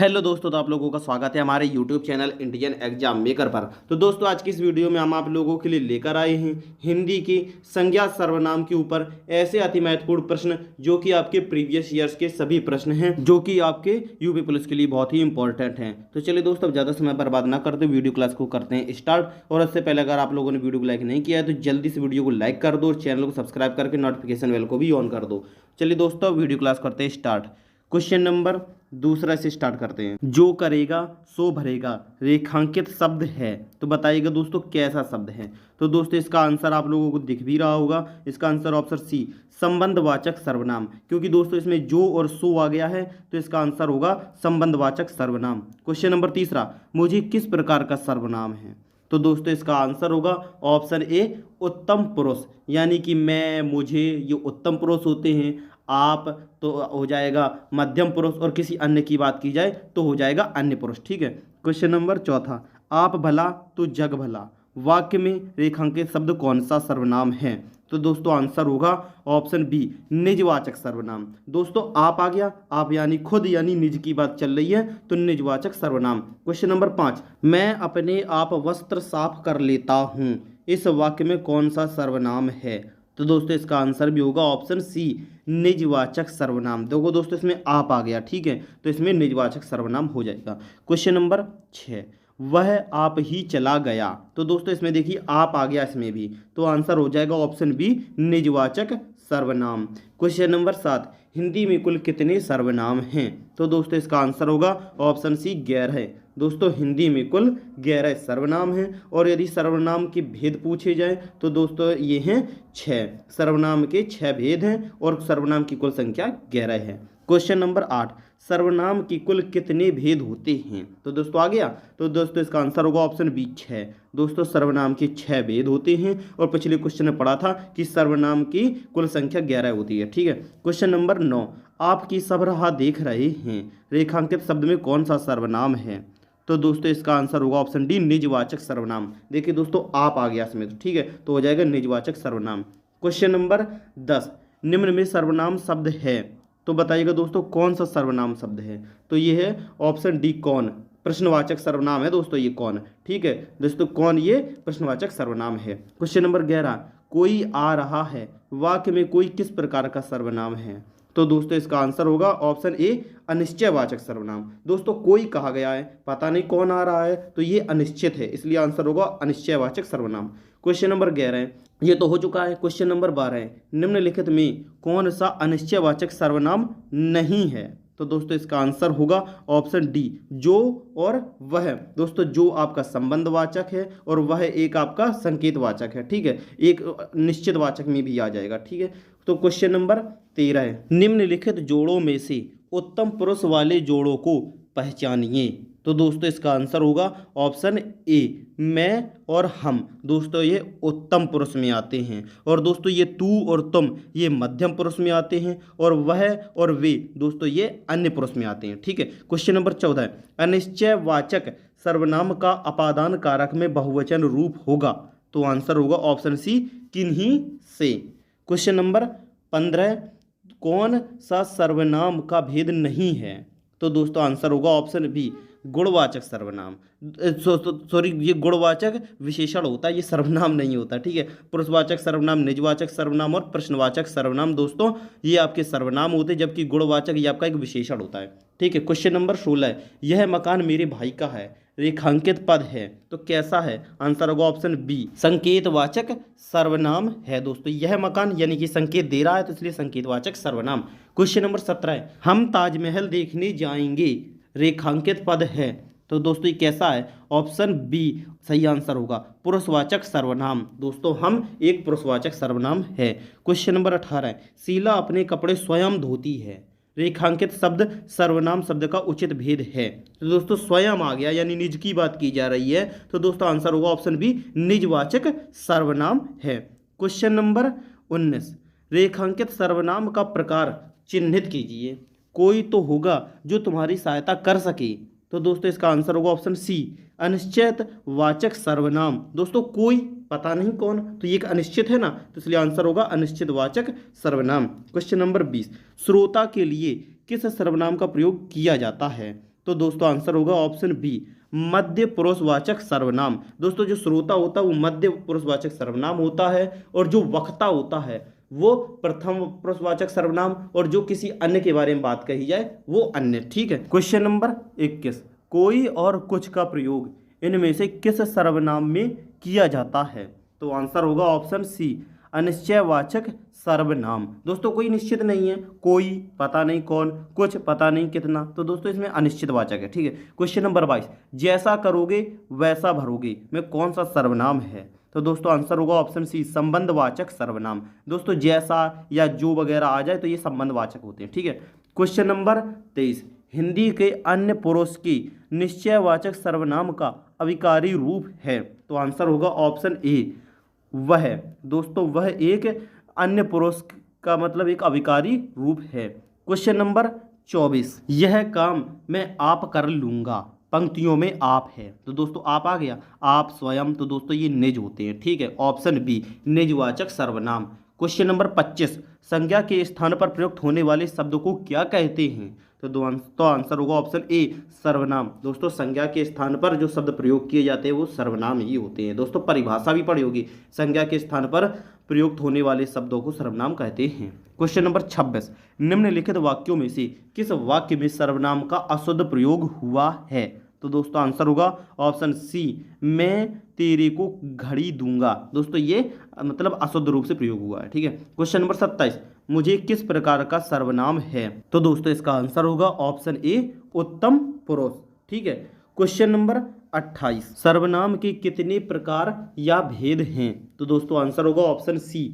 Hello दोस्तों, तो आप लोगों का स्वागत है हमारे YouTube channel Indian exam maker पर। तो दोस्तों, आज की इस वीडियो में हम आप लोगों के लिए लेकर आए हैं हिंदी की संज्ञा सर्वनाम के ऊपर ऐसे अति महत्वपूर्ण प्रश्न जो कि आपके प्रीवियस ईयर्स के सभी प्रश्न हैं, जो कि आपके यूपी पुलिस के लिए बहुत ही इंपॉर्टेंट हैं। तो चलिए दोस्तों, अब ज़्यादा समय बर्बाद ना करते वीडियो क्लास को करते हैं स्टार्ट। और इससे पहले अगर आप लोगों ने वीडियो को लाइक नहीं किया है तो जल्दी से वीडियो को लाइक कर दो और चैनल को सब्सक्राइब करके नोटिफिकेशन बेल को भी ऑन कर दो। चलिए दोस्तों, वीडियो क्लास करते हैं स्टार्ट। क्वेश्चन नंबर दूसरा से स्टार्ट करते हैं। जो करेगा सो भरेगा रेखांकित शब्द है, तो बताइएगा दोस्तों कैसा शब्द है। तो दोस्तों, इसका आंसर आप लोगों को दिख भी रहा होगा। इसका आंसर ऑप्शन सी संबंधवाचक सर्वनाम, क्योंकि दोस्तों इसमें जो और सो आ गया है तो इसका आंसर होगा संबंधवाचक सर्वनाम। क्वेश्चन नंबर तीसरा, मुझे किस प्रकार का सर्वनाम है। तो दोस्तों, इसका आंसर होगा ऑप्शन ए उत्तम पुरुष, यानी कि मैं, मुझे, ये उत्तम पुरुष होते हैं। आप तो हो जाएगा मध्यम पुरुष, और किसी अन्य की बात की जाए तो हो जाएगा अन्य पुरुष। ठीक है। क्वेश्चन नंबर चौथा, आप भला तो जग भला वाक्य में रेखांकित शब्द कौन सा सर्वनाम है। तो दोस्तों, आंसर होगा ऑप्शन बी निजवाचक सर्वनाम। दोस्तों, आप आ गया, आप यानी खुद, यानी निज की बात चल रही है तो निजवाचक सर्वनाम। क्वेश्चन नंबर 5, मैं अपने आप वस्त्र साफ कर लेता हूँ, इस वाक्य में कौन सा सर्वनाम है। तो दोस्तों, इसका आंसर भी होगा ऑप्शन सी निजवाचक सर्वनाम। देखो दोस्तों, इसमें आप आ गया, ठीक है, तो इसमें निजवाचक सर्वनाम हो जाएगा। क्वेश्चन नंबर 6, वह आप ही चला गया। तो दोस्तों, इसमें देखिए आप आ गया इसमें भी, तो आंसर हो जाएगा ऑप्शन बी निजवाचक सर्वनाम। क्वेश्चन नंबर 7, हिंदी में कुल कितने सर्वनाम हैं। तो दोस्तों, इसका आंसर होगा ऑप्शन सी 11। दोस्तों, हिंदी में कुल 11 सर्वनाम हैं, और यदि सर्वनाम के भेद पूछे जाए तो दोस्तों ये हैं 6। सर्वनाम के 6 भेद हैं और सर्वनाम की कुल संख्या 11 है। क्वेश्चन नंबर 8, सर्वनाम की कुल कितने भेद होते हैं। तो दोस्तों आ गया, तो दोस्तों इसका आंसर होगा ऑप्शन बी 6। दोस्तों, सर्वनाम के 6 भेद होते हैं, और पिछले क्वेश्चन में पढ़ा था कि सर्वनाम की कुल संख्या 11 होती है। ठीक है। क्वेश्चन नंबर 9, आपकी सब राह देख रहे हैं, रेखांकित शब्द में कौन सा सर्वनाम है। तो दोस्तों, इसका आंसर होगा ऑप्शन डी निजवाचक सर्वनाम। देखिए दोस्तों, आप आ गया इसमें, तो ठीक है, तो हो जाएगा निजवाचक सर्वनाम। क्वेश्चन नंबर 10, निम्न में सर्वनाम शब्द है, तो बताइएगा दोस्तों कौन सा सर्वनाम शब्द है। तो ये है ऑप्शन डी कौन, प्रश्नवाचक सर्वनाम है दोस्तों, ये कौन। ठीक है दोस्तों, कौन ये प्रश्नवाचक सर्वनाम है। क्वेश्चन नंबर 11, कोई आ रहा है वाक्य में कोई किस प्रकार का सर्वनाम है। तो दोस्तों, इसका आंसर होगा ऑप्शन ए अनिश्चयवाचक सर्वनाम। दोस्तों, कोई कहा गया है, पता नहीं कौन आ रहा है, तो ये अनिश्चित है, इसलिए आंसर होगा अनिश्चयवाचक सर्वनाम। क्वेश्चन नंबर 11 ये तो हो चुका है। क्वेश्चन नंबर 12, निम्नलिखित में कौन सा अनिश्चयवाचक सर्वनाम नहीं है। तो दोस्तों, इसका आंसर होगा ऑप्शन डी जो और वह। दोस्तों, जो आपका संबंधवाचक है और वह एक आपका संकेतवाचक है। ठीक है, एक निश्चित वाचक में भी आ जाएगा। ठीक है। तो क्वेश्चन नंबर 13, निम्नलिखित जोड़ों में से उत्तम पुरुष वाले जोड़ों को पहचानिए। तो दोस्तों, इसका आंसर होगा ऑप्शन ए मैं और हम। दोस्तों, ये उत्तम पुरुष में आते हैं, और दोस्तों ये तू और तुम ये मध्यम पुरुष में आते हैं, और वह और वे दोस्तों ये अन्य पुरुष में आते हैं। ठीक है। क्वेश्चन नंबर 14, अनिश्चयवाचक सर्वनाम का अपादान कारक में बहुवचन रूप होगा। तो आंसर होगा ऑप्शन सी किन्हीं से। क्वेश्चन नंबर 15, कौन सा सर्वनाम का भेद नहीं है। तो दोस्तों, आंसर होगा ऑप्शन बी गुणवाचक सर्वनाम। सॉरी, ये गुणवाचक विशेषण होता है, ये सर्वनाम नहीं होता। ठीक है। पुरुषवाचक सर्वनाम, निजवाचक सर्वनाम और प्रश्नवाचक सर्वनाम दोस्तों ये आपके सर्वनाम होते हैं, जबकि गुणवाचक ये आपका एक विशेषण होता है। ठीक है। क्वेश्चन नंबर 16, यह मकान मेरे भाई का है, रेखांकित पद है, तो कैसा है। आंसर होगा ऑप्शन बी संकेतवाचक सर्वनाम है। दोस्तों, यह मकान यानी कि संकेत दे रहा है, तो इसलिए संकेतवाचक सर्वनाम। क्वेश्चन नंबर 17, हम ताजमहल देखने जाएंगे, रेखांकित पद है, तो दोस्तों ये कैसा है। ऑप्शन बी सही आंसर होगा पुरुषवाचक सर्वनाम। दोस्तों, हम एक पुरुषवाचक सर्वनाम है। क्वेश्चन नंबर 18, शीला अपने कपड़े स्वयं धोती है, रेखांकित शब्द सर्वनाम शब्द का उचित भेद है। तो दोस्तों, स्वयं आ गया, यानी निज की बात की जा रही है, तो दोस्तों आंसर होगा ऑप्शन बी निजवाचक सर्वनाम है। क्वेश्चन नंबर 19, रेखांकित सर्वनाम का प्रकार चिन्हित कीजिए, कोई तो होगा जो तुम्हारी सहायता कर सके। तो दोस्तों, इसका आंसर होगा ऑप्शन सी अनिश्चित वाचक सर्वनाम। दोस्तों, कोई पता नहीं कौन, तो ये एक अनिश्चित है ना, तो इसलिए आंसर होगा अनिश्चित वाचक सर्वनाम। क्वेश्चन नंबर 20, श्रोता के लिए किस सर्वनाम का प्रयोग किया जाता है। तो दोस्तों आंसर होगा ऑप्शन बी मध्य पुरुषवाचक सर्वनाम। दोस्तों जो श्रोता होता है वो मध्य पुरुषवाचक सर्वनाम होता है, और जो वक्ता होता है वो प्रथम पुरुषवाचक सर्वनाम, और जो किसी अन्य के बारे में बात कही जाए वो अन्य। ठीक है। क्वेश्चन नंबर 21, कोई और कुछ का प्रयोग इनमें से किस सर्वनाम में किया जाता है? तो आंसर होगा ऑप्शन सी अनिश्चयवाचक सर्वनाम। दोस्तों कोई निश्चित नहीं है, कोई पता नहीं कौन, कुछ पता नहीं कितना, तो दोस्तों इसमें अनिश्चितवाचक है। ठीक है। क्वेश्चन नंबर 22, जैसा करोगे वैसा भरोगे में कौन सा सर्वनाम है? तो दोस्तों आंसर होगा ऑप्शन सी संबंधवाचक सर्वनाम। दोस्तों जैसा या जो वगैरह आ जाए तो ये संबंधवाचक होते हैं। ठीक है। क्वेश्चन नंबर 23, हिंदी के अन्य पुरुष की निश्चयवाचक सर्वनाम का अविकारी रूप है? तो आंसर होगा ऑप्शन ए वह। दोस्तों वह एक अन्य पुरुष का मतलब एक अविकारी रूप है। क्वेश्चन नंबर 24, यह काम मैं आप कर लूँगा, पंक्तियों में आप है, तो दोस्तों आप आ गया, आप स्वयं, तो दोस्तों ये निज होते हैं। ठीक है। ऑप्शन बी निजवाचक सर्वनाम। क्वेश्चन नंबर 25, संज्ञा के स्थान पर प्रयुक्त होने वाले शब्द को क्या कहते हैं? तो आंसर होगा ऑप्शन ए सर्वनाम। दोस्तों संज्ञा के स्थान पर जो शब्द प्रयोग किए जाते हैं वो सर्वनाम ही होते हैं। दोस्तों परिभाषा भी पढ़ी होगी, संज्ञा के स्थान पर प्रयुक्त होने वाले शब्दों को सर्वनाम कहते हैं। क्वेश्चन नंबर 26, निम्नलिखित वाक्यों में से किस वाक्य में सर्वनाम का अशुद्ध प्रयोग हुआ है? तो दोस्तों आंसर होगा ऑप्शन सी मैं तेरे को घड़ी दूंगा। दोस्तों ये मतलब अशुद्ध रूप से प्रयोग हुआ है। ठीक है। क्वेश्चन नंबर 27, मुझे किस प्रकार का सर्वनाम है? तो दोस्तों इसका आंसर होगा ऑप्शन ए उत्तम पुरुष। ठीक है। क्वेश्चन नंबर 28, सर्वनाम के कितने प्रकार या भेद हैं? तो दोस्तों आंसर होगा ऑप्शन सी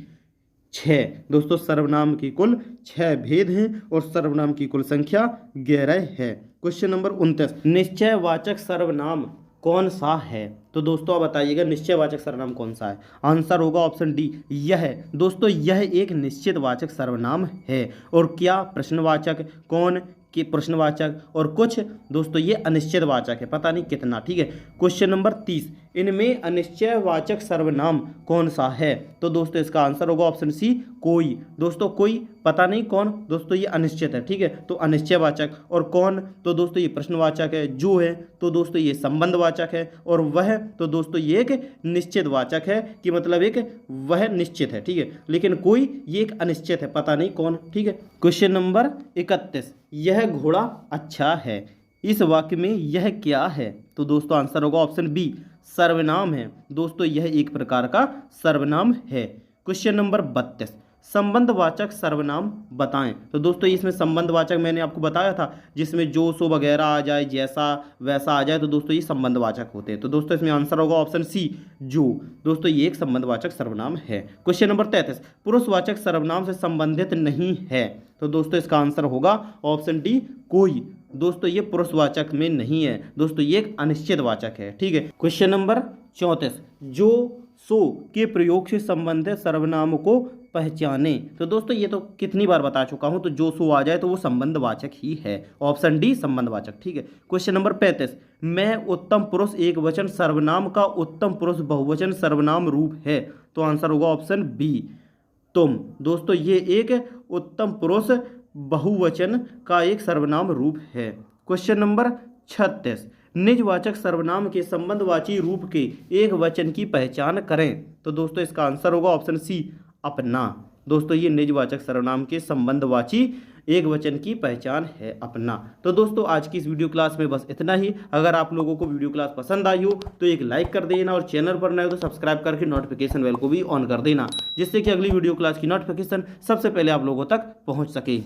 6। दोस्तों सर्वनाम की कुल 6 भेद हैं और सर्वनाम की कुल संख्या 11 है। क्वेश्चन नंबर 29, निश्चयवाचक सर्वनाम कौन सा है? तो दोस्तों आप बताइएगा निश्चयवाचक सर्वनाम कौन सा है? आंसर होगा ऑप्शन डी यह। दोस्तों यह एक निश्चितवाचक सर्वनाम है। और क्या प्रश्नवाचक, कौन कि प्रश्नवाचक, और कुछ दोस्तों ये अनिश्चितवाचक है, पता नहीं कितना। ठीक है। क्वेश्चन नंबर 30, इनमें अनिश्चयवाचक सर्वनाम कौन सा है? तो दोस्तों इसका आंसर होगा ऑप्शन सी कोई। दोस्तों कोई पता नहीं कौन, दोस्तों ये अनिश्चित है। ठीक है। तो अनिश्चयवाचक, और कौन तो दोस्तों ये प्रश्नवाचक है, जो है तो दोस्तों ये संबंधवाचक है, और वह तो दोस्तों ये एक निश्चितवाचक है कि मतलब एक वह निश्चित है। ठीक है। लेकिन कोई ये एक अनिश्चित है, पता नहीं कौन। ठीक है। क्वेश्चन नंबर 31, यह घोड़ा अच्छा है, इस वाक्य में यह क्या है? तो दोस्तों आंसर होगा ऑप्शन बी सर्वनाम है। दोस्तों यह एक प्रकार का सर्वनाम है। क्वेश्चन नंबर 32, संबंधवाचक सर्वनाम बताएं। तो दोस्तों इसमें संबंधवाचक मैंने आपको बताया था, जिसमें जो सो वगैरह आ जाए, जैसा वैसा आ जाए, तो दोस्तों ये संबंधवाचक होते हैं। तो दोस्तों इसमें आंसर होगा ऑप्शन सी जो। दोस्तों ये एक संबंधवाचक सर्वनाम है। क्वेश्चन नंबर 33, पुरुषवाचक सर्वनाम से संबंधित नहीं है। तो दोस्तों इसका आंसर होगा ऑप्शन डी कोई। दोस्तों ये पुरुषवाचक में नहीं है, दोस्तों ये एक अनिश्चितवाचक है। ठीक है। क्वेश्चन नंबर 34, जो सो के प्रयोग से संबंधित सर्वनाम को पहचाने। तो दोस्तों ये तो कितनी बार बता चुका हूं, तो जो सो आ जाए तो वो संबंधवाचक ही है। ऑप्शन डी संबंधवाचक। ठीक है। क्वेश्चन नंबर 35, मैं उत्तम पुरुष एक वचन सर्वनाम का उत्तम पुरुष बहुवचन सर्वनाम रूप है। तो आंसर होगा ऑप्शन बी तुम। दोस्तों ये एक उत्तम पुरुष बहुवचन का एक सर्वनाम रूप है। क्वेश्चन नंबर 36, निजवाचक सर्वनाम के संबंधवाची रूप के एक वचन की पहचान करें। तो दोस्तों इसका आंसर होगा ऑप्शन सी अपना। दोस्तों ये निजवाचक सर्वनाम के संबंधवाची एक वचन की पहचान है अपना। तो दोस्तों आज की इस वीडियो क्लास में बस इतना ही। अगर आप लोगों को वीडियो क्लास पसंद आई हो तो एक लाइक कर देना, और चैनल पर नए हो तो सब्सक्राइब करके नोटिफिकेशन बेल को भी ऑन कर देना, जिससे कि अगली वीडियो क्लास की नोटिफिकेशन सबसे पहले आप लोगों तक पहुंच सके।